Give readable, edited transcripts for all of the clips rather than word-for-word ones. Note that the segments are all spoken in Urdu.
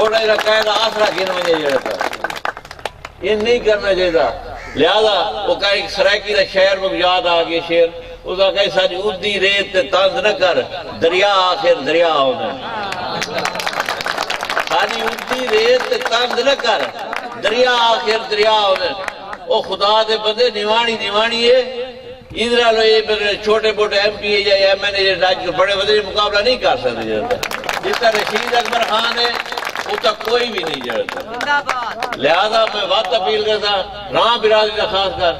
چھوٹا ہی رکھا ہے تو آسرا گھن مجھے جڑتا یہ نہیں کرنا چاہیے لہذا وہ کہا ایک سرائکی دا شہر میں یاد آگے شیر اس کا کہا ساری ادھی ریت تے تانز نہ کر دریا آخر دریا ہونا ساری ادھی ریت تے تانز نہ کر دریا آخر دریا ہونا وہ خدا دے بندے نیوانی ہے ادھر لو یہ چھوٹے موٹے ایم پی یا ایم این اے راج بڑے بدے مقابلہ نہیں کر سکتے جس طرح رشید اکبر خان ہے وہ تک کوئی بھی نہیں جڑتا لہذا میں بات اپیل کرتا راہ برادری کا خاص کر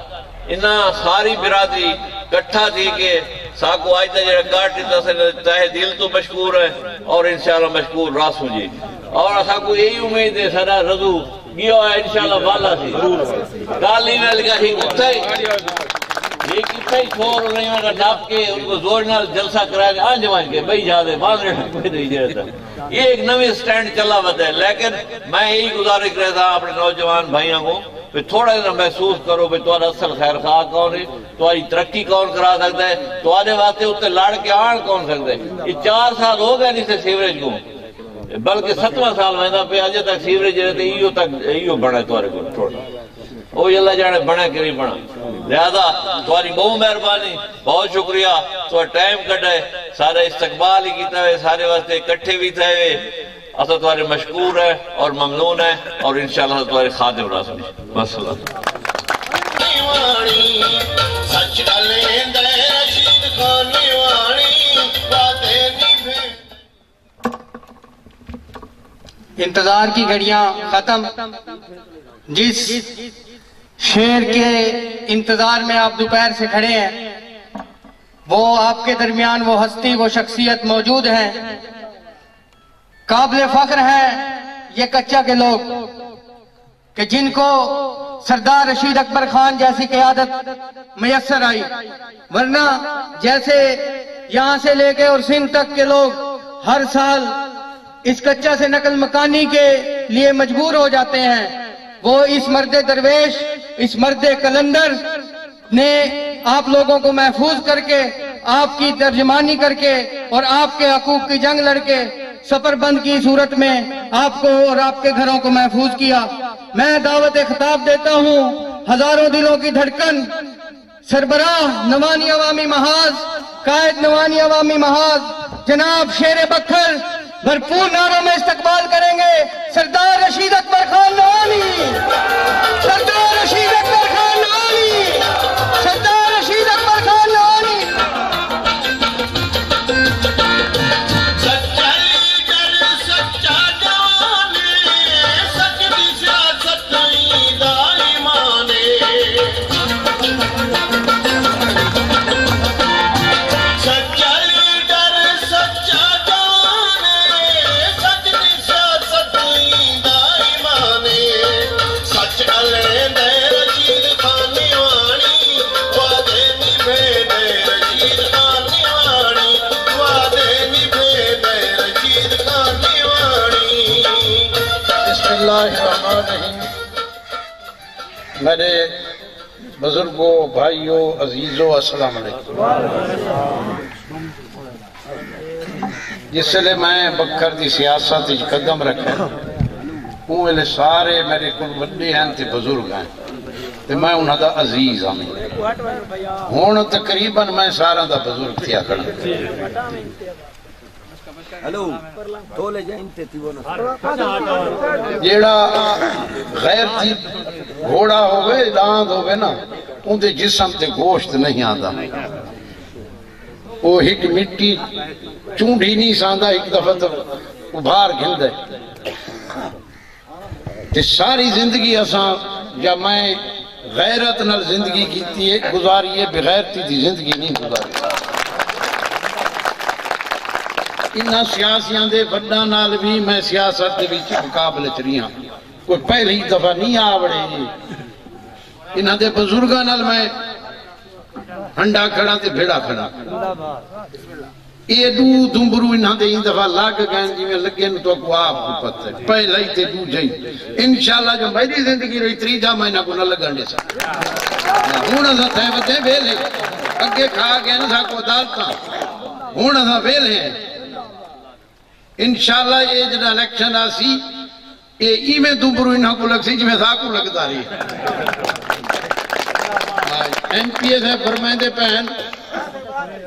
انہاں ساری برادری کٹھا تھی کہ ساکو آج تک جڑا کاٹ دیتا سے تاہے دل تو مشکور ہے اور انشاءاللہ مشکور راسو جی اور ساکو یہی امید ہے سارا رضو گیو ہے انشاءاللہ والا سی کالی میں لگا ہی کتا ہی یہ کتا ہی چھوڑ رہی ہیں ڈاپ کے ان کو زور نال جلسہ کرا کے آن جوان کے بھئی جادے باندھ رہے کوئی نہیں جاتا یہ ایک نوی سٹینڈ چلا بتا ہے لیکن میں یہی گزارش کرتا اپنے نوجوان بھائیوں کو کہ تھوڑا اتنا محسوس کرو کہ تمہارا اصل خیر خواہ کون ہے تمہاری ترقی کون کرا سکتا ہے تمہارے واسطے اتنے لڑ کے آن کون سکتا ہے یہ 4 سال ہو گئے نہیں سے سیوریج کو بلکہ 7واں سال میں پہ اجے تک سیوریج رہتے ایو تک ایو بڑا ہے تمہارے کو تھوڑا وہ اللہ جانے بنا کہ نہیں بنا لہذا تمہاری بہت مہربانی بہت شکریہ تو ٹائم کٹا ہے سارا استقبال ہی کیتا ہے سارے واسطے اکٹھے بھی تھے اصلا تمہارے مشکور ہے اور ممنون ہے اور انشاءاللہ تمہارے خادم راسم والسلام انتظار کی گھڑیاں ختم جس شیر کے انتظار میں آپ دوپہر سے کھڑے ہیں وہ آپ کے درمیان وہ ہستی وہ شخصیت موجود ہیں قابل فخر ہے یہ کچا کے لوگ کہ جن کو سردار رشید اکبر خان جیسی قیادت میسر آئی ورنہ جیسے یہاں سے لے کے اور سندھ تک کے لوگ ہر سال اس کچا سے نقل مکانی کے لیے مجبور ہو جاتے ہیں وہ اس مرد درویش اس مرد کلندر نے آپ لوگوں کو محفوظ کر کے آپ کی ترجمانی کر کے اور آپ کے حقوق کی جنگ لڑ کے سفر بند کی صورت میں آپ کو اور آپ کے گھروں کو محفوظ کیا میں دعوت خطاب دیتا ہوں ہزاروں دلوں کی دھڑکن سربراہ نوانی عوامی محاذ قائد نوانی عوامی محاذ جناب شیر بکھر بھرپور نعروں میں استقبال کریں گے سردار رشید اکبر خان نوانی سردار رشید اکبر خان نوانی سردار رشید اکبر خان نوانی میرے بزرگوں بھائیوں عزیزوں السلام علیکم جس لئے میں بکھر دی سیاست قدم رکھا وہ سارے میرے کل بڑے ہیں تے بزرگ ہیں تے میں انہاں دا عزیز ہوں ہون تقریباً میں سارا دا بزرگ تھیا کرنا جیڑا غیر تھی گھوڑا ہوئے لاند ہوئے نا ان دے جسم تے گوشت نہیں آدھا وہ ایک مٹی چونڈی نہیں ساندھا ایک دفعہ تو ابھار گھل دے تے ساری زندگی اساں یا میں غیرت نال زندگی کیتی ہے گزاری ہے بغیرتی تھی زندگی نہیں گزاری انہاں سیاسیاں دے بڑا نال بھی میں سیاست دے بیچ مقابلے چریاں کوئی پہلی دفعہ نہیں آوڑے جی انہاں دے بزرگاں نال میں ہنڈا کھڑا تے بھیڑا کھڑا یہ دو دنبرو انہاں دے ان دفعہ لاگ گئن جی میں لگین تو کو آپ کو پتہ ہے پہلے ہی تے دو جائیں انشاءاللہ جو میری زندگی رہی 3 مہینہ کو نہ لگن دے سکتا ہونا سا تھے بتے بیلے اگے کھا گئے نا سا کو دالتا ہونا سا بیلے انشاءاللہ یہ جنہا الیکشن آسی ای میں دوبرو انہاں کو لگ سی جمیں ساکو لگتا رہی ایم پی ایس ہے فرمائیں دے پہن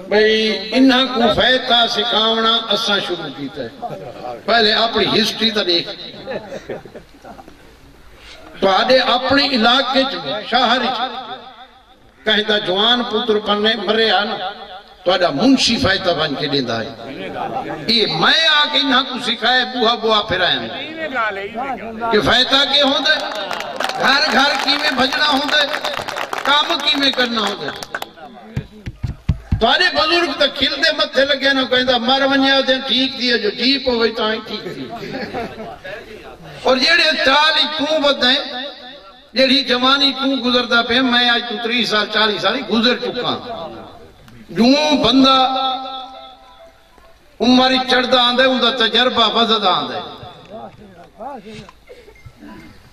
بھئی انہاں کو فیتا سکھاونا اساں شروع کیتا ہے پہلے اپنی ہسٹری تا دیکھ تو آدھے اپنے علاقے شہر کہیں دا جوان پتر پنے مرے آنا تو آدھا منشی فائدہ بن کے دیندہ ہے یہ میں آکے انہاں کو سکھائے بوہا بوہا پھر آئے ہیں کہ فائدہ کے ہوں دے گھر گھر کی میں بھجنا ہوں دے کام کی میں کرنا ہوں دے تو آدھے بزرگ تا کھل دے متھے لگے نا کہیں دا مر ونیا دیں ٹھیک دیا جو جیپ ہوئی تو آئیں ٹھیک دیا اور جیڑے چالی کیوں بدھیں جیڑی جوانی کیوں گزردہ پہ میں آج تو 30 سال 40 سالی گزر چکا جوں بندہ عمری چڑھدا آندے ان دا تجربہ وزد آندے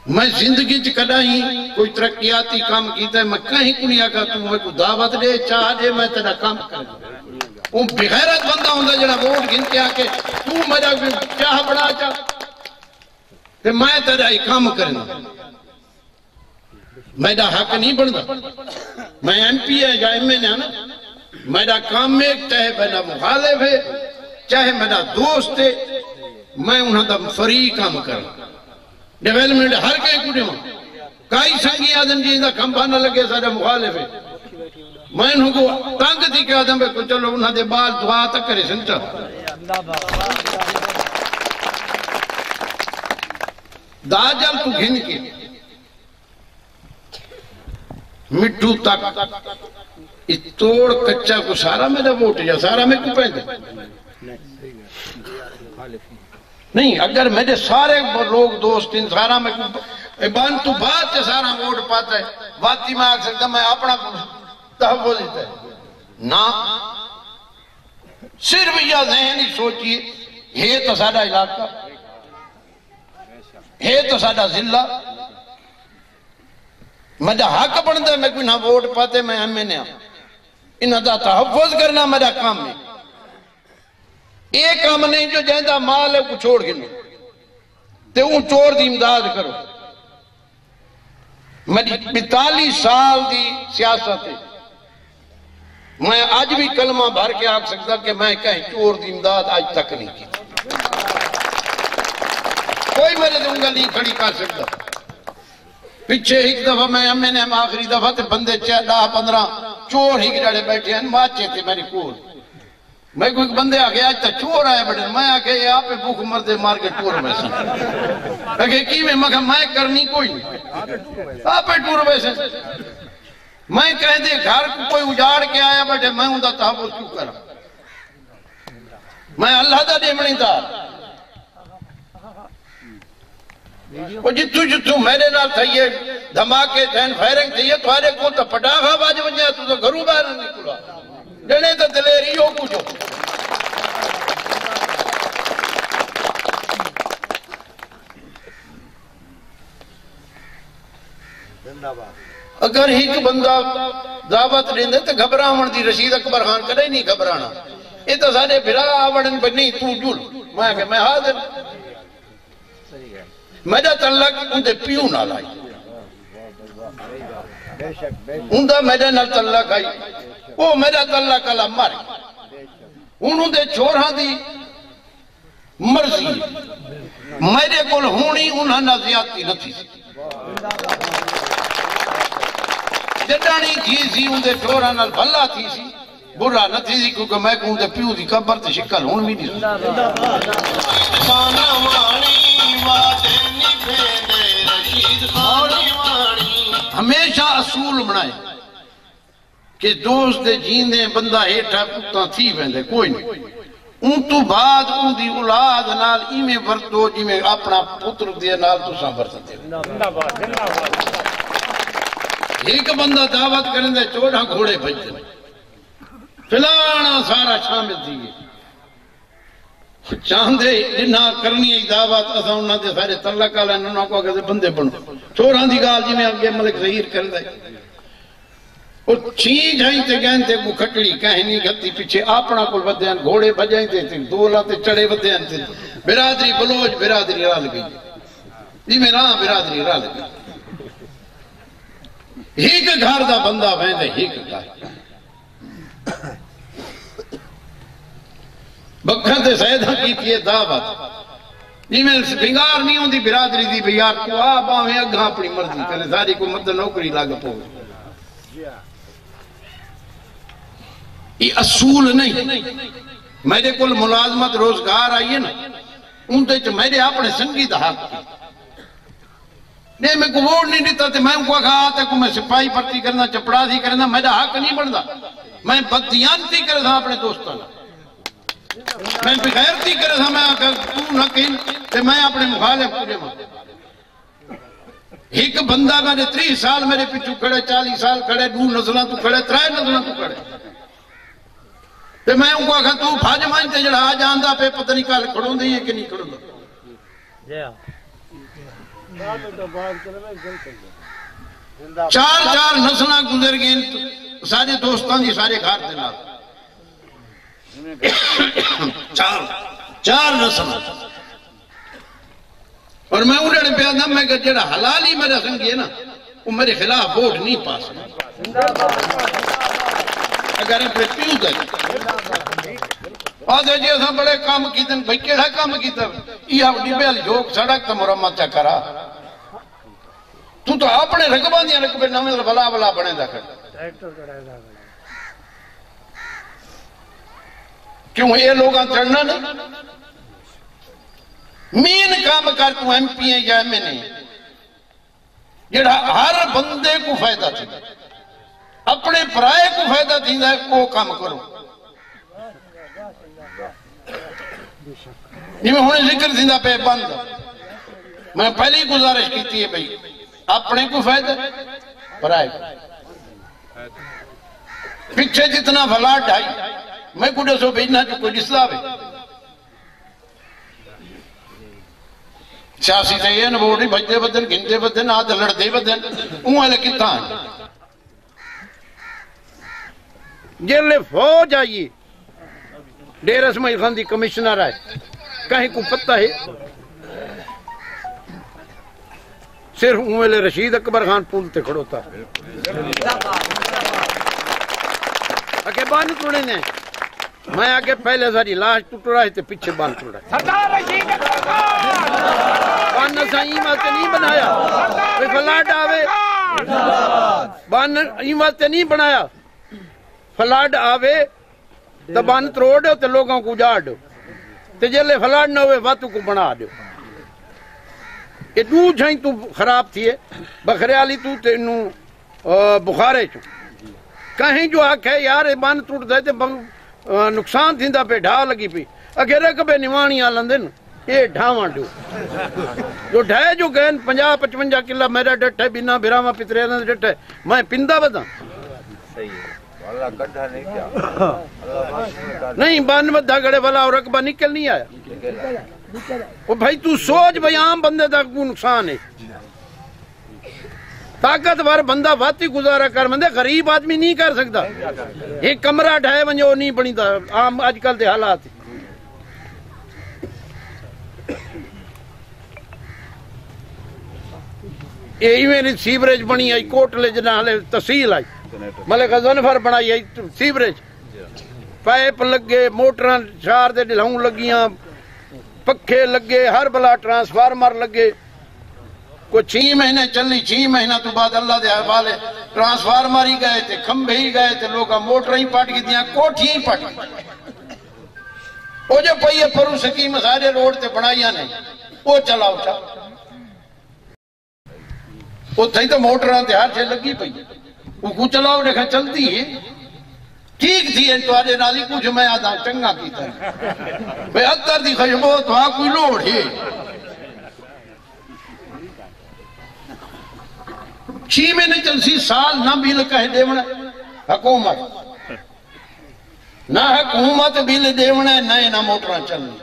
میں زندگی چکڑا ہی کوئی ترقیاتی کام کیتا ہے میں کہیں کنی آگا تو میں کو دعوت دے چاہ دے میں تیرا کام کریں وہ بغیرت بندہ ہوندہ جڑا ووٹ گھن کے آکے تو میرا چاہ بڑا چاہ کہ میں تیرا ہی کام کرنا میرا حق نہیں بڑھتا میں ایم پی ہے یا ایم این ہے نا میرا کام میں چاہے میرا مخالف ہے چاہے میرا دوست ہے میں انہاں دا فری کام کرنا ڈیویلمنٹ ہر کہیں کو دیوں کائی سنگی آدم جی دا کھمبا نہ لگے سارے مخالف ہے میں انہوں کو تانگ تھی کہ آدم بے کو چلو انہاں دے بال دعا تک کرے سنچا دا جل تو گھن کے مٹھو تک توڑ کچا کو سارا میرا ووٹ یا سارا میں کو پہنچے نہیں اگر میرے سارے لوگ دوست ان سارا میں بان تو بات سے سارا ووٹ پاتا ہے باتی میں آگ سکتا میں اپنا تحفظ دیتا ہے نا صرف یہ ذہنی سوچیے ہے تو سادہ علاقہ ہے تو سادہ ضلع میرا حق بڑھتا ہے میں کوئی نہ ووٹ پاتے میں ہمیں نہیں انہاں دا تحفظ کرنا میرا کام ہے ایک کام نہیں جو جہندہ مال ہے کو چھوڑ گنو تے ان چور دی امداد کرو میری 45 سال دی سیاست ہے میں آج بھی کلمہ بھر کے آگ سکتا کہ میں کہیں چور دی امداد آج تک نہیں کی کوئی میرے دے انگل نہیں کھڑی کر سکتا پچھے ایک دفعہ میں ہمیں نے آخری دفعہ تے بندے 10-15 چور ہی گرڑے بیٹھے ہیں ماچے تھے میری کول میں کوئی بندے آگے آج تک چور آئے بڑھے میں آگے یہ آپ بھوک مردے مار کے ٹور ویسے اگر کی میں کرنی کوئی نہیں آپ ٹور ویسے میں کہہ دے گھر کو کوئی اجاڑ کے آیا بیٹھے میں ہوں دا تحفظ کیوں کرا میں اللہ دا دیمنی دار وہ جتو میرے نال تھائیے دھماکے تھین فائرنگ تھائیے تو آرے کو تا پٹاخا باج بنیا تو گھروں باہر نکلا جنے تا دلیری ہو کچھو اگر ہی بندہ دعوت لیندے تو گھبراؤن دی رشید اکبر خان کدے نہیں گھبرانا یہ تو سارے بھرا آوڑن پر نہیں تو جل میں حاضر میرا تعلق ان دے پیوں نہ لائی ان دا میرے نال تعلق آئی وہ میرا تعلق اللہ ماری انہوں دے چھوڑا دی مرضی میرے کل ہونی انہاں نہ زیادتی نہ تھی جڈانی تھی سی ان دے چھوڑا نال بھلا تھی سی برا نہ تھی سی کیونکہ میں کہوں دے پیوں دی قبر تے شکل ہون بھی نہیں ہمیشہ اصول بنائے کہ دوست دے جیندے بندہ ہیٹھا پتہ تھی ویندے کوئی نہیں ان تو بعد ان دی اولاد نال ایمیں ورتو جی میں اپنا پتر دے نال تو ساں ورتتے ایک بندہ دعوت کرنے دے چوڑا گھوڑے بھجتے فلانا سارا شامل دیئے چاندے جنہاں کرنی ہے دعوت اسا انہاں دے سارے تعلق آلے انہاں کو آگے بندے بنو چوڑاں دی گال جی میں آگے ملک ظہیر کر دے اور چین جائیں تے گئن تے وہ کھٹڑی کہنی گھتی پیچھے اپنا کل بدے ہیں گھوڑے بجائیں تے دولا تے چڑے بدے ہیں تے برادری بلوچ برادری رال گئی جی میں راہ برادری راہ لگی ایک گھر دا بندہ ویندے ایک گھر بکھن تے سیدہ کی تیے دعوت جی میں بنگار نہیں ہوں دی برادری دی بھی یار کو آپ آویں اگھا اپنی مرضی کرے ساری کو مدد نوکری لگ پو یہ اصول نہیں میرے کل ملازمت روزگار آئی ہے نا ان تے میرے اپنے سنگی دا حق کی نہیں میں کو ووٹ نہیں دیتا تھے میں ان کو کہا آتا کہ میں سپاہی پرتی کرنا چپڑازی کرنا میرا حق نہیں بڑھتا میں بدیانتی کر تھا اپنے دوستان میں بغیرتی کر تھا میں آکا تو نہ کہیں کہ میں اپنے مخالف پورے ماں ایک بندہ میں نے 30 سال میرے پیچھو کھڑے 40 سال کھڑے 2 نسلہ تو کھڑے 3 نسلہ تو کھڑے تو میں ان کو کہا تو بھاج مانتے جڑا آج آندہ پہ پتہ نہیں کال کھڑوں دے یہ کہ نہیں کھڑوں دے 4 نسلہ گزر گئے سارے دوستان جی سارے گھار دینا 4 نسلہ اور میں انہیں پہ آدھا میں کہ جڑا حلالی میرا سنگی ہے نا وہ میرے خلاف ووٹ نہیں پاس اگر ہم پہ پیوں دے آدھے جی اساں بڑے کام کی دن بھئی کیڑا کام کی دن یہ اپنی بیل جھوک سڑک تا مرمت چا کرا تو اپنے رقبان دیا رقبے نویں بلا بلا بنے دا کر کیوں یہ لوگاں چڑھنا نہیں مین کام کر تو ایم پی ہیں یا ایم این اے جڑا ہر بندے کو فائدہ تھی اپنے پرائے کو فائدہ تھی ہے وہ کام کرو یہ میں ہونے ذکر تھی پہ بند میں پہلی گزارش کی تھی ہے بھئی اپنے کو فائدہ پرائے پچھے جتنا فلاٹ آئی میں کڑے سو بھیجنا جو کوئی اصلاح ہے سیاسی سے یہ نبوڑی بھجدے بدن گھنٹے بدن آدھ لڑدے بدن اوہ ہے کتا ہے جیلے فوج آئیے ڈیر اسماعیل خان دی کمیشنر آئے کہیں کو پتہ ہے صرف اوہ رشید اکبر خان پولتے کھڑوتا اکے بان توڑے نے میں آگے پہلے ساری لاش ٹوٹ رہا ہے تے پیچھے بان توڑا ہے سردار رشید اکبر خان بان نسا ایمال تے نہیں بنایا کوئی فلاٹ آوے بان ایمال تے نہیں بنایا فلاٹ آوے تو بان تروڑ دو تو لوگوں کو جاڑ دو تو جلے فلاٹ نہ ہوئے واتو کو بنا دو یہ دو جھائیں تو خراب تھی ہے بخریالی تو تینو بخارے چو کہیں جو آکھے یار بان ٹوٹ دے تے نقصان تھیندا پہ ڈھا لگی پی اگر رکبے نیوانی آلن دن یہ ڈھاواں دو جو ڈھائے جو گئے 50-55 کلہ میرا ڈٹ ہے بنا بھراما پترے آلن ڈٹ ہے میں پندہ بدا نہیں بان بدھا گڑے والا اور رقبہ نکل نہیں آیا وہ بھائی تو سوچ بھائی عام بندے تک کو نقصان ہے طاقتور بندہ واتی گزارا کر مندے غریب آدمی نہیں کر سکتا ایک کمرہ ڈھائے ونجو نہیں بنی دا عام آج کل دے حالات یہ میری سیوریج بنی آئی کوٹلے جنالے تحصیل آئی ملک غزنفر بنائی آئی سیوریج پائپ لگے موٹران شار دے ڈلہوں لگیاں پکھے لگے ہر بلا ٹرانسفارمر لگے کو 6 مہینے چلی 6 مہینہ تو بعد اللہ دے حوالے ٹرانسفارمر ہی گئے تھے کھمبے ہی گئے تھے لوگا موٹر ہی پاٹ کی دیا کوٹھی ہی پاٹ کی وہ جو پہیے پرو سکیم سارے روڈ تے بنائیاں نہیں وہ چلا اٹھا وہ تھی تو موٹران تے ہر سے لگی پئی وہ کو چلاؤ دیکھا چلتی ہے ٹھیک تھی ہے تو آجے نالی کچھ میں آدھا چنگا کی تھا بے اتر دی خشبو تو ہاں کوئی لوڑ ہے 6 مہینے چلسی سال نہ بیل کہے دیونا حکومت نہ حکومت بیل دیونا نہ موٹران چلنی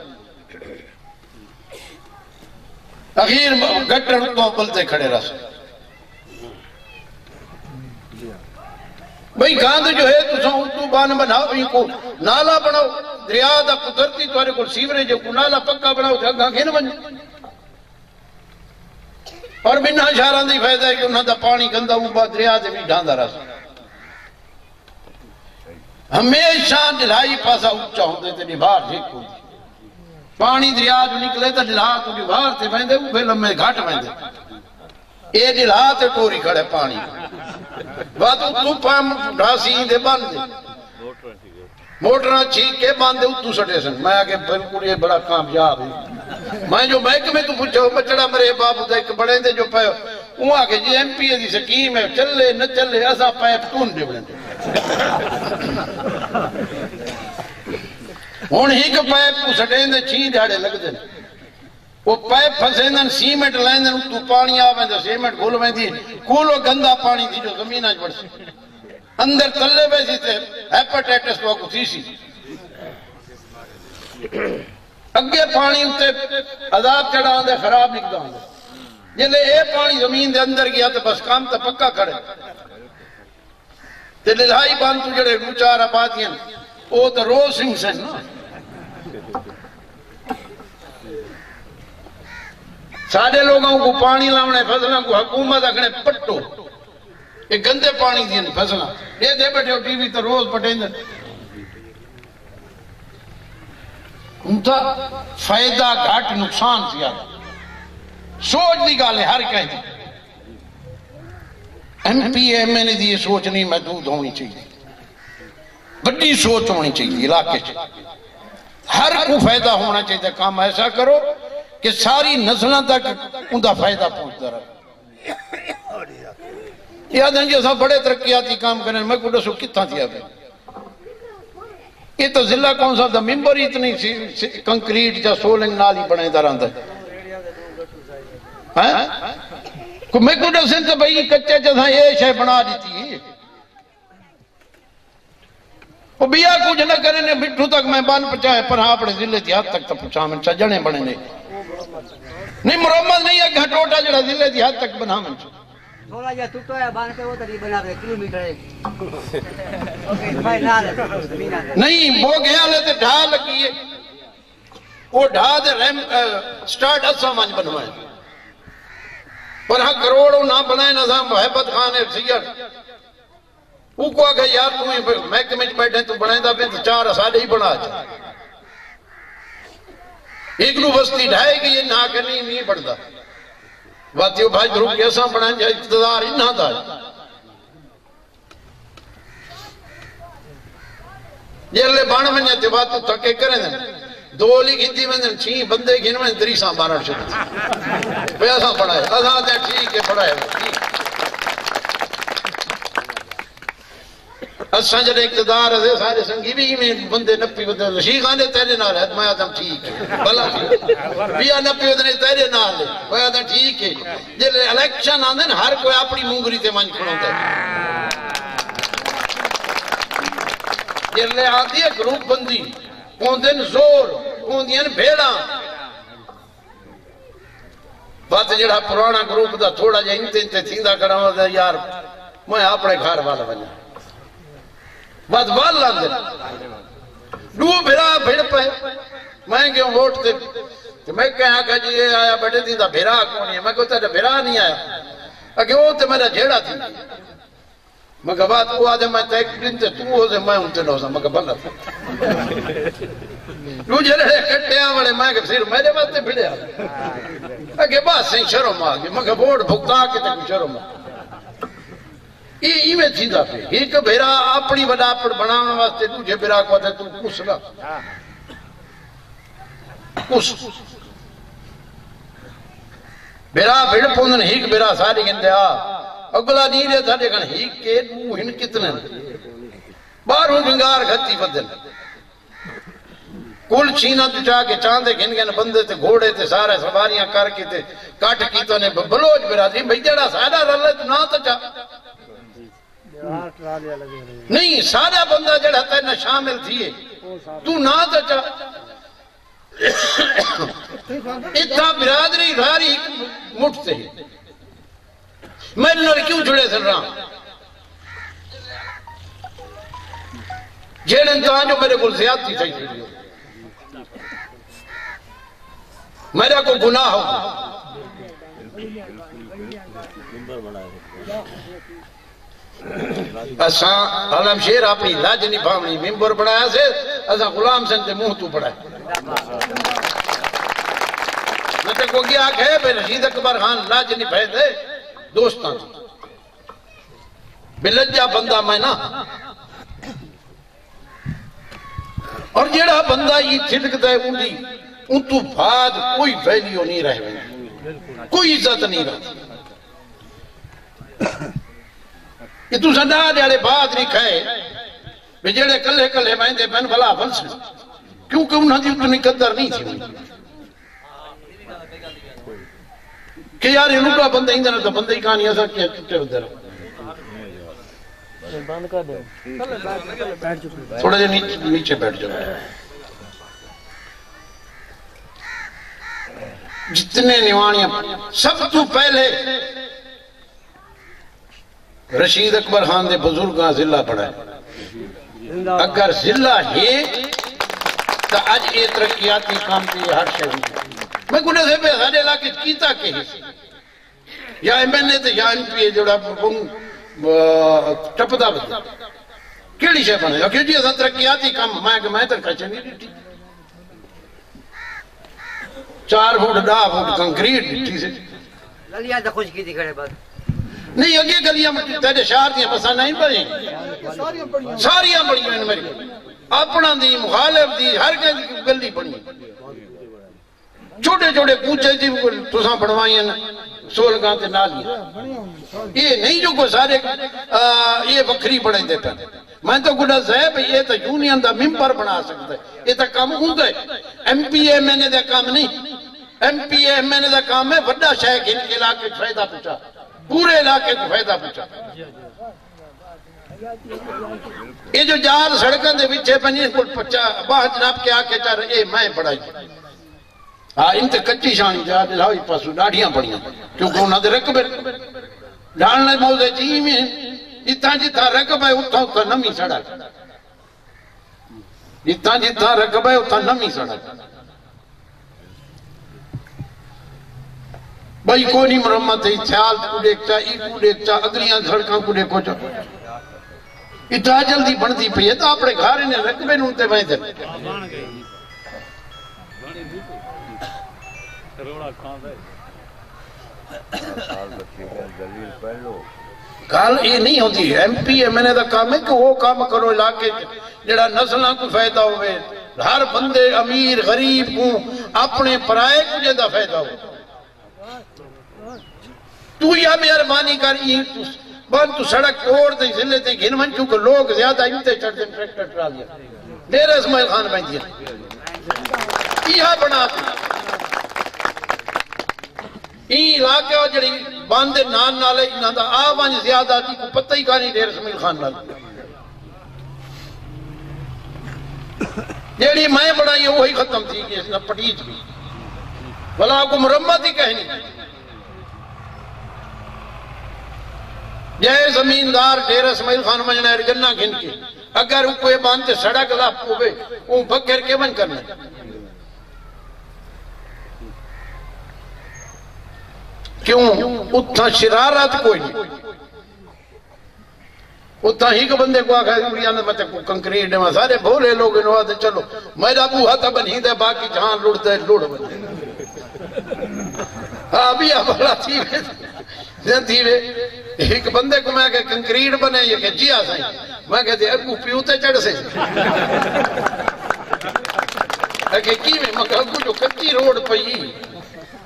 اخیر گٹر تو بلتے کھڑے رہا سکتے بھئی گاندھ جو ہے تو ساں تو بان بناؤ بھئی کو نالا بناؤ دریا دا قدرتی توارے کو سیورے جو کو نالا پکا بناؤ تو اگاں گھن بن اور بنا شہران دی فائدہ ہے کہ انہوں دا پانی گندا اوپا دریا دے بھی ڈھاندا رہا ہمیشہ ڈلائی پاسا اچھا ہوندے تے ڈبار ٹھیک ہوندی پانی دریا جو نکلے تے ڈلا تو ڈبار تے بہندے وہ پھر لمحے گھٹ بہندے اے ڈلا تے ٹوری کھڑے پانی بات تو پام ڈھاسی دے بند دے موٹرہ چھیک کے باندھے اتو سٹے سن میں آگے بلکل یہ بڑا کامیاب ہے میں جو محکمے تو پوچھو بچڑا مرے بابو دے ایک بڑے دے جو پہ وہاں آگے جی ایم پی دی سکیم ہے چلے نہ چلے ایسا پیپ تون دے بڑے ہون ہی کہ پیپ کو سٹے دے چھین جاڑے لگ دے وہ پیپ پھنسے دن سیمنٹ لائن دن اتو پانی آویں دے سیمنٹ گھول میں دی کولو گندہ پانی دی جو زمین آج بڑھ سی اندر تلے بیسی تھے ہیپاٹائٹس تو کو تھی سی اگے پانی ہوتے عذاب چڑھا دے خراب نکدا دے جلے اے پانی زمین دے اندر گیا تو بس کام تو پکا کھڑے تے للہائی بان تو جڑے روچار آبادیاں او تو روز سنگھ سے نا سارے لوگوں کو پانی لاؤنے فضلوں کو حکومت اکھنے پٹو یہ گندے پانی دین فصلہ یہ دے بیٹھے ہو ٹی وی تو روز پٹیں دن انتا فائدہ گھٹ نقصان زیادہ سوچ دی گالے ہر کہیں دی ایم پی ایم این دی یہ سوچ نہیں محدود ہونی چاہیے بڑی سوچ ہونی چاہیے علاقے چاہیے ہر کو فائدہ ہونا چاہیے کام ایسا کرو کہ ساری نسلوں تک اندہ فائدہ پہنچتا رہا یاد ہیں جی ایسا بڑے ترقیاتی کام کرنے میں کو ڈسو کتنا تھی آگے یہ تو ضلع کون سا تھا ممبر اتنی کنکریٹ یا سولنگ نالی بڑھیں در اندر میں کو ڈسیں تو بھئی کچھے جیسا یہ شے بنا دیتی وہ بیا کچھ نہ کرنے بٹھو تک میں بان پچھائے پر ہاں اپنے ضلع دی حد تک تو پچھا من چجنے بڑھنے نہیں مرمت نہیں ہے کہ ٹوٹا جڑا ضلع دی حد تک بنا من چاہ تھوڑا جا ٹوٹو ہے بان پہ وہ تری بنا رہے کلومیٹر ہے نہیں وہ گیا لیتے ڈھا لگی ہے وہ ڈھا دے ریم سٹارٹ اسا مانج بنوائے پر ہاں کروڑوں نہ بنائے نظام محبت خان ہے سیئر وہ کو آگا یار تمہیں محکمے بیٹھے تو بنائے دا پہ تو چار سالے ہی بنا جائے ایک نو بستی ڈھائے گی یہ نہ کرنی نہیں پڑتا باتیو بھائی گروپ کیسا بنائیں جائے اقتدار انہا دا یہ اللہ بانا منیا تے باتو تکے کریں دیں دو لی گھنٹی میں دیں چھین بندے گھن میں دریساں بارا شکل پیسا پڑھائے ازاں دیں ٹھیک ہے پڑھائے اساں جڑے اقتدار ہے سارے سنگی بھی میں بندے نپی بندے لشیق آنے تیرے نال ہے میں آدم ٹھیک ہے بلا بیا نپی بندے تیرے نال ہے میں آدم ٹھیک ہے جلے الیکشن آنے ہر کوئی اپنی مونگری تے منج کھڑوں دے جلے آتی ہے گروپ بندی کوندن زور کوندین بھیڑا بات جڑا پرانا گروپ دا تھوڑا جا انتے تھیندہ کرا ہوں یار میں اپنے گھر والا بنا بات وال لاندے دو بھیرا بھیڑ پہ میں کیوں ووٹ تے میں کہا کہ جی یہ آیا بیٹے دیندہ بھیرا کونی ہے میں کہتا ہے بھیرا نہیں آیا اگر وہ تے میرا جھیڑا تھی میں کہا بات وہ آدھے میں تیک دن تے تو ہو سے میں انتے نہ ہو سا میں کہا بلا تھا دو جھیڑے کٹے آوڑے میں کہا صرف میرے بات تے بھیڑے آگے اگر بات سے شرم آگے میں کہا ووٹ بھگتا کے تک شرم آگے یہ میں چیزا پہ ایک بھیرا اپنی وڈا پر بنانا واسطے تجھے بھیرا کو آتا ہے تو کس گا کس بھیرا بھیڑ پوندن ہیک بھیرا ساری گندے اگلا نہیں رہے تھا لیکن ہیک کے دو ہن کتنے باروں گنگار گھتی بدل کل چھینا تو چاہ کے چاندے گھن گھن بندے تے گھوڑے تے سارے سواریاں کر کے تے کاٹ کی تو نے بلوچ بھیرا دی بھئی جڑا سارا رلے تو نہ تو چاہ نہیں سارا بندہ جڑا تیرنا شامل تھیے تو نہ تو چاہ اتنا برادری ساری مٹھتے ہیں میں نے کیوں جڑے سن رہا جیڑن تو آنجو میرے کو زیادتی چاہیے میرا کو گناہ ہو اساں عالم شیر اپنی لاج نہیں پاونی ممبر بنایا سے اساں غلام سن دے منہ تو پڑھائے میں تے کو گیا کہ بے رشید اکبر خان لاج نہیں پھے دے دوستاں بلجا بندہ میں نا اور جیڑا بندہ یہ چھلک دے ان تو بعد کوئی ویلیو نہیں رہے کوئی عزت نہیں رہتی یہ تو سنڈا دیڑے بعد نہیں کھائے جیڑے کلے کلے میں دے پین بھلا بنس کیونکہ انہاں دی اتنی قدر نہیں تھی کہ یار انہوں کا بندہ ہی دینا تو بندہ ہی کہانی ایسا کیا چکے ہوتے رہا تھوڑا جا نیچے بیٹھ جاؤ جتنے نیوانیاں سب تو پہلے رشید اکبر خان دے بزرگاں ضلع پڑھا ہے اگر ضلع ہے تو آج یہ ترقیاتی کام کی ہر شہر میں گنے سے پہ ہر علاقے کیتا کہ یا ایم این اے تے یا این پی اے جوڑا ٹپدا بدا کیڑی شے بنے کہ جی اساں ترقیاتی کام میں ترقی نہیں ڈٹی 4 فٹ 10 فٹ کنکریٹ ڈٹی سے گلیاں تے خوش کی کھڑے بس نہیں اگے گلیاں تیرے شہر دیاں بساں نہیں بنی ساریاں بڑی ہیں میری اپنا دی مخالف دی ہر گلی بنی چھوٹے چھوٹے کوچے جی تساں بنوائی ہیں سولگاں تے نالیاں یہ نہیں جو کو سارے یہ وکری بڑھے دیتا میں تو گڑا صاحب یہ تو یونین دا ممبر بنا سکتا ہے یہ تو کام ہوتا ہے M P A M N A دا کام نہیں M P A M N A دا کام ہے بڑا شہر ان کے علاقے کو فائدہ پہنچا پورے علاقے کو فائدہ پہنچا یہ جو جال سڑکاں دے وچے پنجے کو باہر جناب کے آکے چاہ رہے اے میں پڑھائی ہاں ان تے کچی شانی جا دے لاؤ پاسو ڈاڑیاں پڑیاں کیونکہ انہاں دے رقبے ڈالنے موزے چیئی میں جتاں جتاں رقبے اتھا اتھا نمی سڑک جتاں جتاں رقبے اتھا نمی سڑک بھائی کوئی نہیں مرمت ہے تھیال کو دیکھتا ای کو دیکھتا اگلیاں سڑکاں کو دیکھو چا اتنا جلدی بڑھتی پئی ہے تو اپنے گھر نے رقبے نونتے بھائی دے گال یہ نہیں ہوتی ایم پی اے میں نے دا کام ہے کہ وہ کام کرو علاقے جڑا نسلوں کو فائدہ ہوئے ہر بندے امیر غریب کو اپنے پرائے کو جیدہ فائدہ ہو تو یا مہربانی کری بند تو سڑک اوڑ دے ضلع تے گھن من چونکہ لوگ زیادہ یوتے چڑھ دیں ٹریکٹر ٹرا دیا دیر اسماعیل خان بہن دیا یہ بنا یہ علاقے ہو جڑی باندے نان نالے انہاں دا آوان زیادہ تھی کو پتہ ہی کانی دیر اسماعیل خان نال جڑی میں بڑھائی ہے وہی ختم تھی کہ اس نے پٹیج بھی بلا کو مرمت ہی کہنی جائے زمیندار دیر اسماعیل خان مجنہ جنہ گھن کے اگر وہ کوئی باندھتے سڑک لاپ ہوئے وہ بکر کے بن کرنا کیوں اتنا شرارت کوئی نہیں اتنا ہی کہ بندے کو آگا ہے مطلب کو کنکریٹ ہے سارے بھولے لوگ انہوں آتے چلو میرا بوہا تا بنی دے باقی جہاں لڑتے ہیں لڑ بنے ہاں بھی آبالا تھی وے ایک بندے کو میں کہ کنکریٹ بنے یہ کہ جی آسائیں میں کہتے ہیں ابو پیوتے چڑھ سے کہ کی میں مگر ابو جو کچی روڈ پئی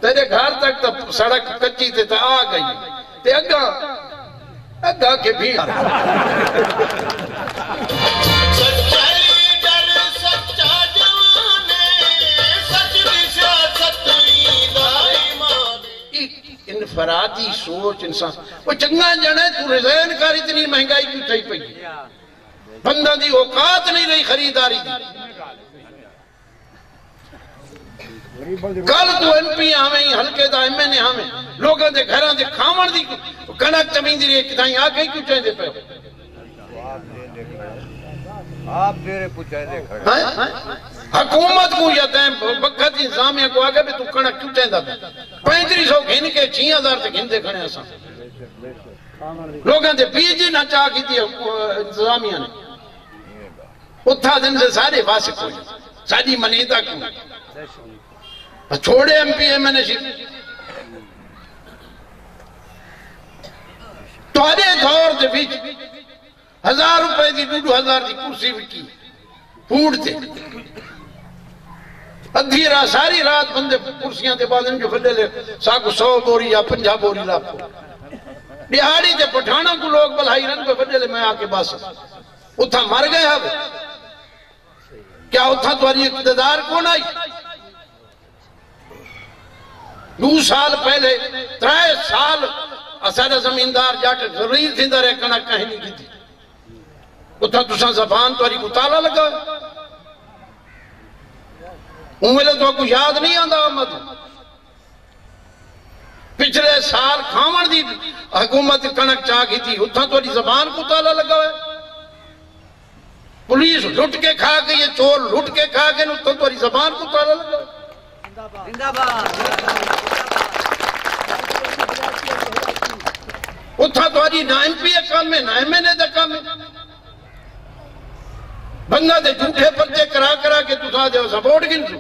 تیرے گھر تک تا سڑک کچی تے تا آ گئی تے اگا کے بھی انفرادی سوچ انسان وہ چنگا جانا ہے تو رضین کار اتنی مہنگائی کیوں تھی پئی بندہ دی اوقات نہیں رہی خریداری دی کل تو ایم پی ہمیں ہلکے دا ایم این اے ہمیں لوگوں دے گھران دے کھامن دی کنک چمین دی رہی کتائیں آگئی کیوں چاہیں دے پہ آپ دیرے پوچھائے دے کھڑے حکومت کو یا تین وقت انتظامیہ کو آگے بھی تو کھنا کیوں چاہتا تھا 3500 گھن کے 6000 سے گھن دے کھنے ایسا لوگاں دے بیجی نہ چاہ کی تھی انتظامیہ نے اتھا دن سے سارے واسق ہوئی ساری منیدہ کیوں چھوڑے ایم پی ایم نے شیر تو آرے دور دے بیچ 1000 روپے دی 2000 دی کرسی وکی پھوڑ دے ادھی رات ساری رات بندے کرسیاں دے بعد ان جو کھلے لے ساکو 100 بوری یا 50 بوری لاپو بہاری دے پٹھانا کو لوگ بلہائی رنگ پہ بڑے لے میں آکے باس اتھا مر گئے اب کیا اتھا تواری اقتدار کون آئی 2 سال پہلے 3 سال اسارہ زمیندار جاٹے ضرور تھی در ایکنا کہیں نہیں کی تھی اتھا تسا زبان تواری کو تالا لگا امولے تو کو یاد نہیں آندہ آمد پچھلے سال کھامن دی حکومت کنک چاہ کی تھی اتھا تواری زبان کو تالا لگا ہے پولیس لٹ کے کھا کے یہ چور لٹ کے کھا کے اتھا تواری زبان کو تالا لگا ہے زندہ باد اتھا تواری نہ ایم پی کام میں نہ ایم این اے دا کام میں بندہ دے جھوٹے پرچے کرا کرا کے تو سا دے سپورٹ گن سو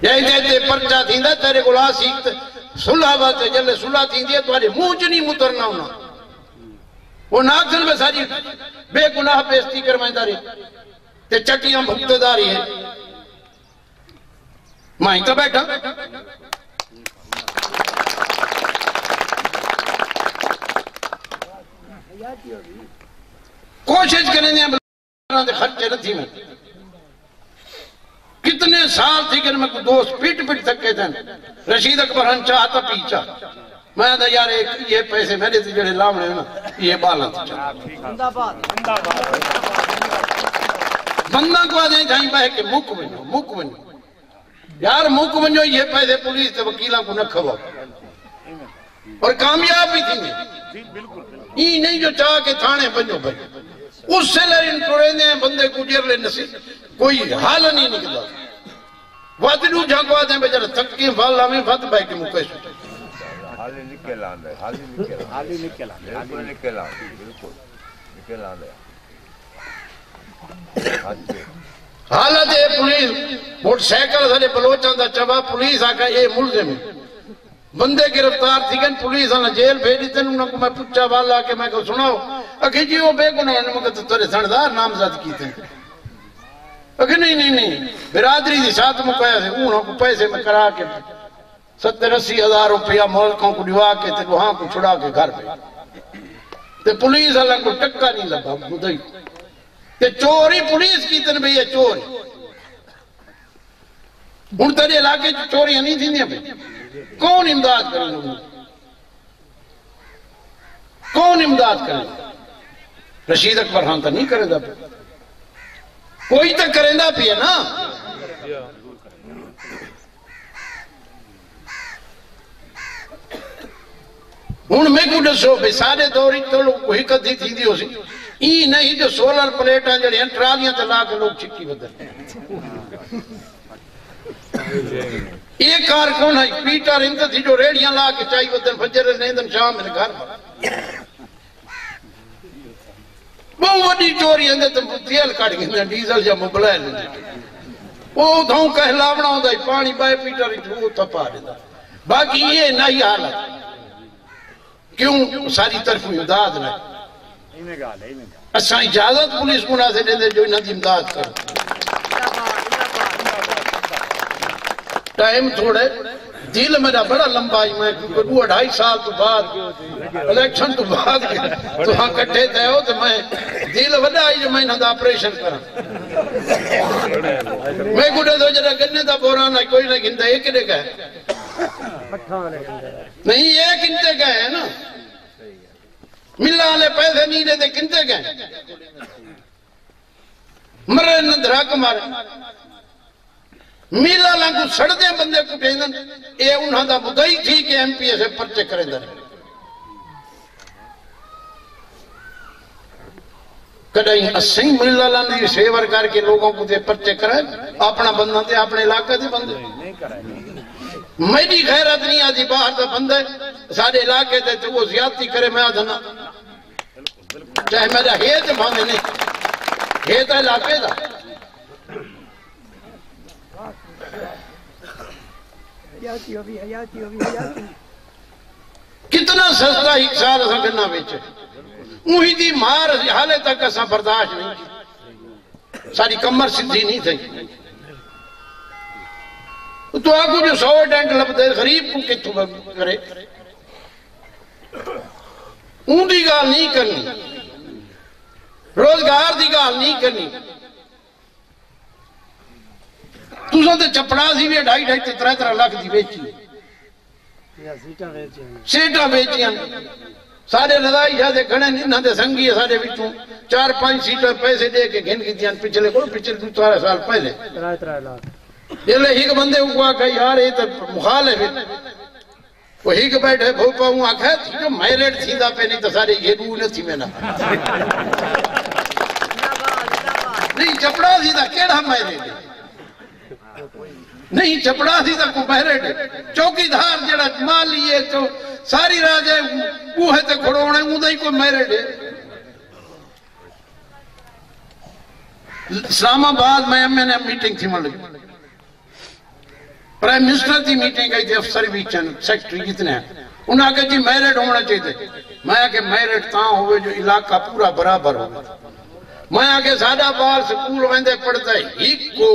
یہی دے پرچہ تھی دا تیرے گلا سیکھت صلح باتے جلے صلح تھی دیا توارے موچ نہیں مترنا ہونا وہ ناکسل میں ساری بے گناہ پیستی کرمائیں داری تے چٹیاں بھگتے داری ہیں مائیں تو بیٹھا کوشش کریں دے بلاران دے خرچے نہ تھی میں کتنے سال تھی کہ میں کو دوست پیٹ پیٹ تھکے تھے رشید اکبر ہن چاہتا پیچھا میں دا یار یہ پیسے میرے تھی جڑے لامنے ہیں نا یہ بالا تھی چاہتا زندہ باد بندہ کو آدھیں جائیں بہے کہ مک بنو یار مک بنو یہ پیسے پولیس تے وکیلہ کو نہ کھوا اور کامیاب بھی تھی یہ نہیں جو چاہ کے تھانے بنو بھائی اس سے لرین توڑے دیں بندے کو جر لے نصیب کوئی حال نہیں نکلا وادلو جھاکو آدھیں بے جرہ تھکیں فالا میں فت بھائی کے مکہ سوٹے حالی نکل آندے بالکل نکل آندے حالت ہے پولیس موٹ سیکل سارے بلوچان دا چبا پولیس آکا اے ملزم ہے بندے گرفتار تھی گن پولیس آنا جیل بھیجی تھے انہوں کو میں پچھا والا کہ میں کو سناؤ اکھی جی وہ بے گناہ انہوں کو ترے سندار نامزد کی تھے اکھی نہیں برادری دی ساتھ مکایا تھے انہوں کو پیسے میں کرا کے 70-80 ہزار روپیہ ملکوں کو ڈیوا کے تھے وہاں کو چھڑا کے گھر پہ تے پولیس اللہ کو ٹکا نہیں لگا مدعی تے چوری پولیس کی تن بھئی یہ چوری ان تیرے علاقے چوریاں نہیں تھی نہیں کون امداد کریں لوگوں کون امداد کریں رشید اکبر خان تو نہیں کرے دا پہ کوئی تو کریں دا پہ ہے نا ان میں کو دسو بے سارے دوری تو لوگ کوئی کدھی تھی دی ہو سی ای نہیں جو سولر پلیٹاں جڑے ہیں ٹرالیاں تے لا کے لوگ چکی بدل یہ کارکن ہے پیٹر اندر تھی جو ریڑیاں لا کے چاہی بدل فجر نیندن شام میں گھر وہ وڈی چوری اندر تم تیل کٹ گئے ڈیزل یا موبائل وہ دھوں کہلاونا ہوندا ہے پانی بائے پیٹر وہ تپا دیتا باقی یہ نہیں حالت کیوں ساری طرف امداد نہ اساں اجازت پولیس کو نہ سے دے جو انہاں دی امداد کرو ٹائم تھوڑے دل میرا بڑا لمبا ہی میں 2-2.5 سال تو بعد الیکشن تو بعد تو ہاں کٹھے تھے ہو تو میں دل وڈا ہی جو میں انہاں دا آپریشن کرا میں گھڑے دو جرہ گنے دا بورانا کوئی نہ گھنتا ایک نے گئے نہیں ایک انتے گئے ہیں نا ملہ والے پیسے نہیں رہتے کنتے گئے مرے ندرہ کمارے میلہ لانگو سڑ دے بندے کو ٹھیندن اے انہاں دا مدعی تھی کہ ایم پی ایس پرچے کریں در کدائیں اسیں ملہ لاندی سیور کر کے لوگوں کو دے پرچے کرائے اپنا بندہ دے اپنے علاقہ دے بندے میری غیرت نہیں آدھی باہر دا بندہ سارے علاقے دے تو وہ زیادتی کرے میں آدھنا چاہے میرا ہیت بھانے نہیں ہیت علاقے دا کتنا سستا ایک سال اسا گنا بیچے وہی دی مار حالے تک اسا برداشت نہیں کی ساری کمر سدھی نہیں تھی تو آگو جو 100 ڈینٹ لب دے غریب کو کتو کرے اون دی گال نہیں کرنی روزگار دی گال نہیں کرنی تو سن تے چپڑا سی بھی 2.5-3 لاکھ دی بیچی سیٹاں بیچیاں سارے رضائی جادے کھڑے انہاں دے سنگی سارے بچوں 4-5 سیٹاں پیسے دے کے گھن کی دیاں پچھلے کو پچھلے 2 سال پہلے 3 لاکھ یہ لے ہی بندے ہوا کہ یار یہ تو مخالف ہے وہ ہی بیٹھے بھوپا ہوں آکھا تھی جو میرٹ تھی دا پہ نہیں تو سارے یہ دو نہ تھی میں نا نہیں چپڑا تھی دا کیڑا میرٹ نہیں چپڑا تھی دا کو میرٹ چوکی دھار جڑا مال لیے تو ساری راجے کوہے تے کھڑونے ہوں دا ہی کوئی میرٹ ہے اسلام آباد میں نے میٹنگ تھی مل لگی پرائم منسٹر تھی میٹنگ گئی تھی افسر بھی چند سیکٹری کتنے ہیں انہاں کہ جی میرٹ ہونا چاہیے تھے میں کہ میرٹ تاں ہوئے جو علاقہ پورا برابر ہوگا میں کہ سادہ بار سکول ویندے پڑھتا ہے ایک کو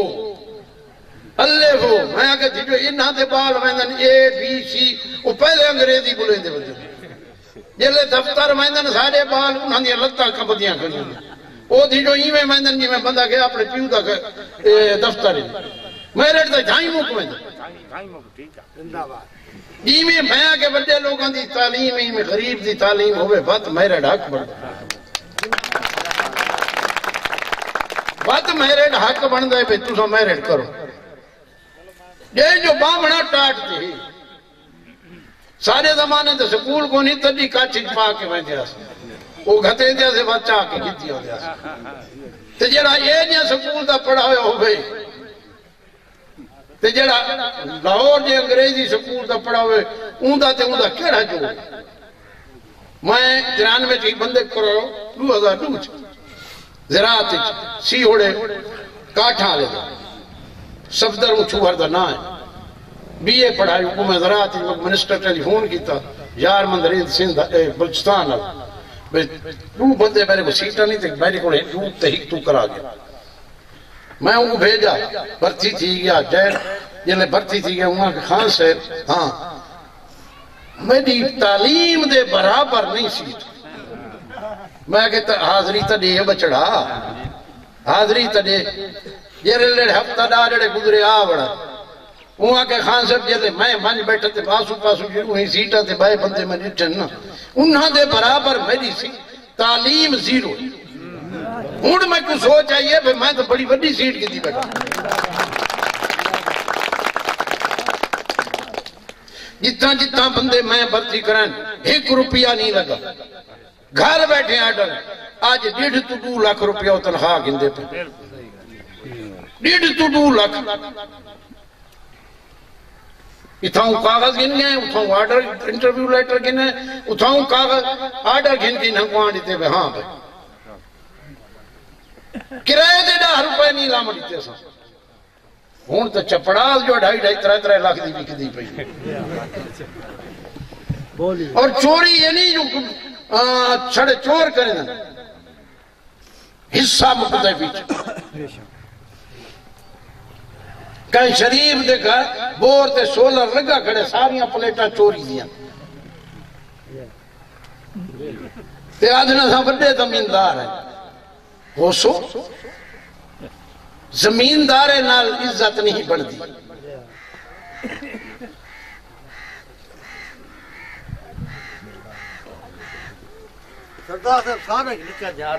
اللہ ہو میں کہ جو انہاں دے بال ویندن اے بی سی وہ پہلے انگریزی بولے دے وجہ جلے دفتر ویندن سارے بال انہاں دیا لتا کبدیاں کریں وہ تھی جو ایویں ویندن جی میں بندہ گیا اپنے پیو دا دفتر میرٹ دا جائیں موک ویندن جی میں بھیا کے بڑے لوگوں دی تعلیم ہی میں غریب دی تعلیم ہوئے بات میرٹ حق بڑھتا بات میرٹ حق بڑھتا ہے تو سا میرٹ کرو یہ جو بامنا ٹاٹتے ہیں سارے زمانے دے سکول کو نہیں تجی کاچی پا کے میں دیا وہ گھتے دیا سے بچہ آکے گھتی ہو دیا تو جڑا یہ نہیں سکول دا پڑھا ہوئے ہو گئے تو جڑا لاہور جے انگریزی سکول دا پڑھا ہوئے اوندہ کیڑا جو میں 93 چاہی بندے کرو 2002 زراعت سی ہوڑے کاٹھا لے دا صفدر اچھوار دا نا ہے بی اے پڑھائی حکومت زراعت منسٹر ٹیلی فون کی تا یار مندرین سندھ بلچستان دو بندے میرے کو سیٹا نہیں تھے میرے کو دو تحیق تو کرا گیا میں ان کو بھیجا برتی تھی گیا جیل جنہیں برتی تھی گیا وہاں کے خان سے ہاں میری تعلیم دے برابر نہیں سیٹ میں کہتا حاضری تا دے بچڑا حاضری تا دے یہ لڑے ہفتہ ڈاڑے گزرے آوڑا وہاں کے خان صاحب جیسے میں مانج بیٹھا تے پاسو وہیں سیٹا تے بائے بندے میں نٹھن نا انہاں دے برابر میری تعلیم زیرو ہون میں کو سوچ آئیے بھئی میں تو بڑی بڑی سیٹ کی دی بیٹھا جتنا بندے میں بھرتی کرن 1 روپیہ نہیں لگا گھر بیٹھے آڈر آج 1.5 to 2 لاکھ روپیہ تنخواہ گندے پہ 1.5 to 2 لاکھ اتھاؤں کاغذ گن گئے اتھاؤں آرڈر انٹرویو لیٹر گن گئے اتھاؤں کاغذ آرڈر گن گئے ننگوان دیتے ہوئے ہاں بھائی کرائے دے 10 روپے نہیں لامہ دیتے سا ہون تو چپڑاز جو 2.5-3 لاکھ دی بک دی پئی اور چوری یہ نہیں جو چھڑے چور کریں حصہ مقدر پیچھے کہیں شریف دے گھر بور تے سولر لگا کھڑے ساریاں پلیٹاں چوری دیاں تے آدھنا سا بڑے زمیندار ہے وہ سو زمیندار نال عزت نہیں بڑھ دی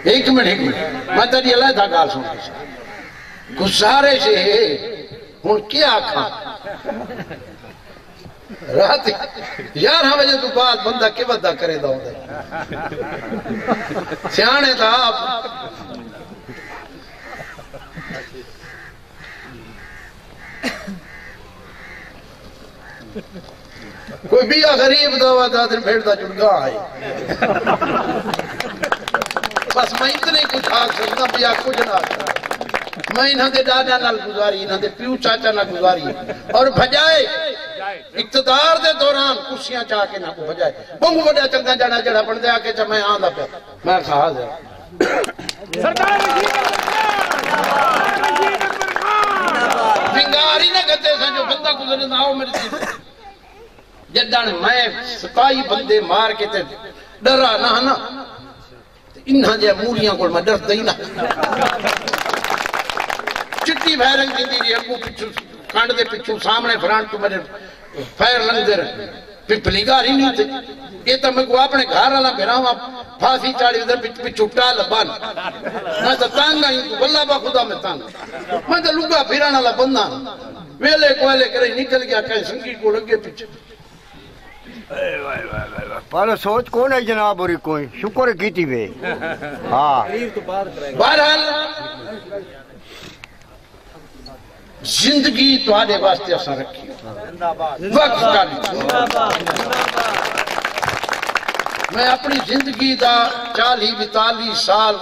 ایک منٹ میں تیری اللہ تھا گال سن گزارش ہے ہون کیا کھا رات 11 بجے تو بعد بندہ کی ودا کرے دا ہوتا ہے سیانے تھا آپ کوئی بھی غریب دعویٰ دادر بھیڑ دا جڑگا آئے بس میں اتنے کچھ آگ سکتا بیا کچھ نہ آتا میں انہاں دے ڈاڈا نال گزاری انہاں دے پیو چاچا نال گزاری اور بھجائے اقتدار دے دوران کشیاں چاہ کے نہ کو بھجائے بنگو بڑا چنگا جانا جڑا پڑھ دے آکے چا میں آن دا پہ میں کہا دے بنگاری نہ کہتے ہیں جو بندہ گزرے نہ آؤ میرے سے جدان میں سپاہی بندے مار کے تے ڈرا نہ نا انہاں جے موریاں کو میں ڈر دئی نہ چٹی بھیرنگ دی دی اگو پچھو کانڈ دے پچھو سامنے فرانٹ تو میرے فیر لنگر پپلی گاری نہیں تھے یہ تو میں کو اپنے گھر والا بھراواں پھانسی چاڑی ادھر پچھو ٹال بن میں تو تانگا ہی تو واللہ با خدا میں تانگا میں تو لگا پھرانا لا بندہ ویلے کوئلے کرے نکل گیا کہیں سنگی کو لگے پیچھے پر سوچ کون ہے جناب اور کوئی شکر کیتی وے ہاں بہرحال زندگی تو آدھے واسطے اساں رکھی وقت کا میں اپنی زندگی دا 40-42 سال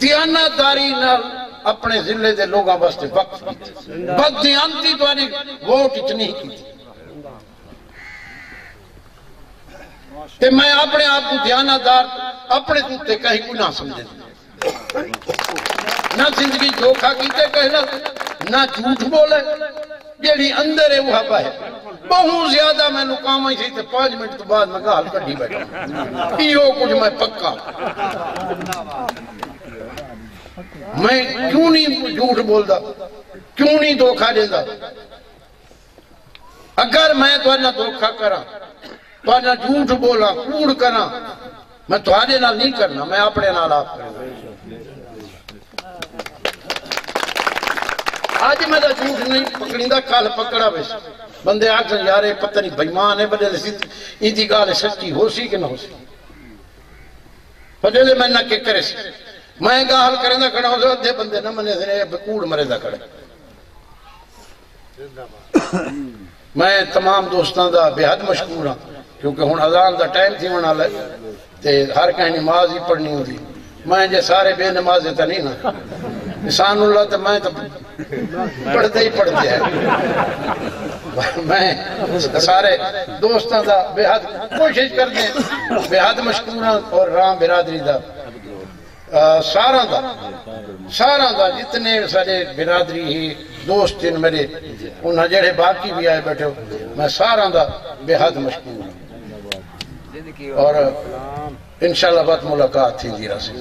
دیانتداری نال اپنے ضلع دے لوگاں واسطے وقت کی بد دیانتی تو آدھے ووٹ اتنی ہی کی کہ میں اپنے آپ کو دیانتدار اپنے دوتے کہیں کو نہ سمجھے نہ زندگی دھوکھا کیتے کہنا نہ جھوٹ بولے جیڑی اندر ہے وہ ہوا ہے بہت زیادہ میں نکام ہی تھے 5 منٹ تو بعد میں گال کڑھی بیٹھا یہ کچھ میں پکا میں کیوں نہیں جھوٹ بولدا کیوں نہیں دھوکھا دینا اگر میں تو نہ دھوکھا کرا تو نہ جھوٹ بولا کوڑ کرا میں تھوڑے نال نہیں کرنا میں اپنے نال آپ کرنا آج میں جھوٹ نہیں پکڑی دا کال پکڑا ویسے بندے آکھن یارے پتہ نہیں بیمان ہے بدلے ان دی گال سچی ہو سی کہ نہ ہو سی بدلے میں نہ کہ کرے سی میں گال کریں دا کھڑا ہو سا دے بندے نہ منے سے کوڑ مرے دا کھڑا میں تمام دوستان دا بے حد مشکور ہاں کیونکہ ہن اذان دا ٹائم تھی ہونا لے تے ہر کہیں نماز ہی پڑھنی ہوتی میں جے سارے بے نماز تا نہیں نا انسان اللہ تے میں تو پڑھتے ہی پڑھتے ہیں میں سارے دوستان دا بے حد کوشش کر دیں بے حد مشکور ہاں اور رام برادری دا سارا دا جتنے سارے برادری ہی دوست ان میرے انہاں جڑے باقی بھی آئے بیٹھے ہو میں سارا دا بے حد مشکور ہوں اور انشاءاللہ بات ملاقات تھی جیرہ سے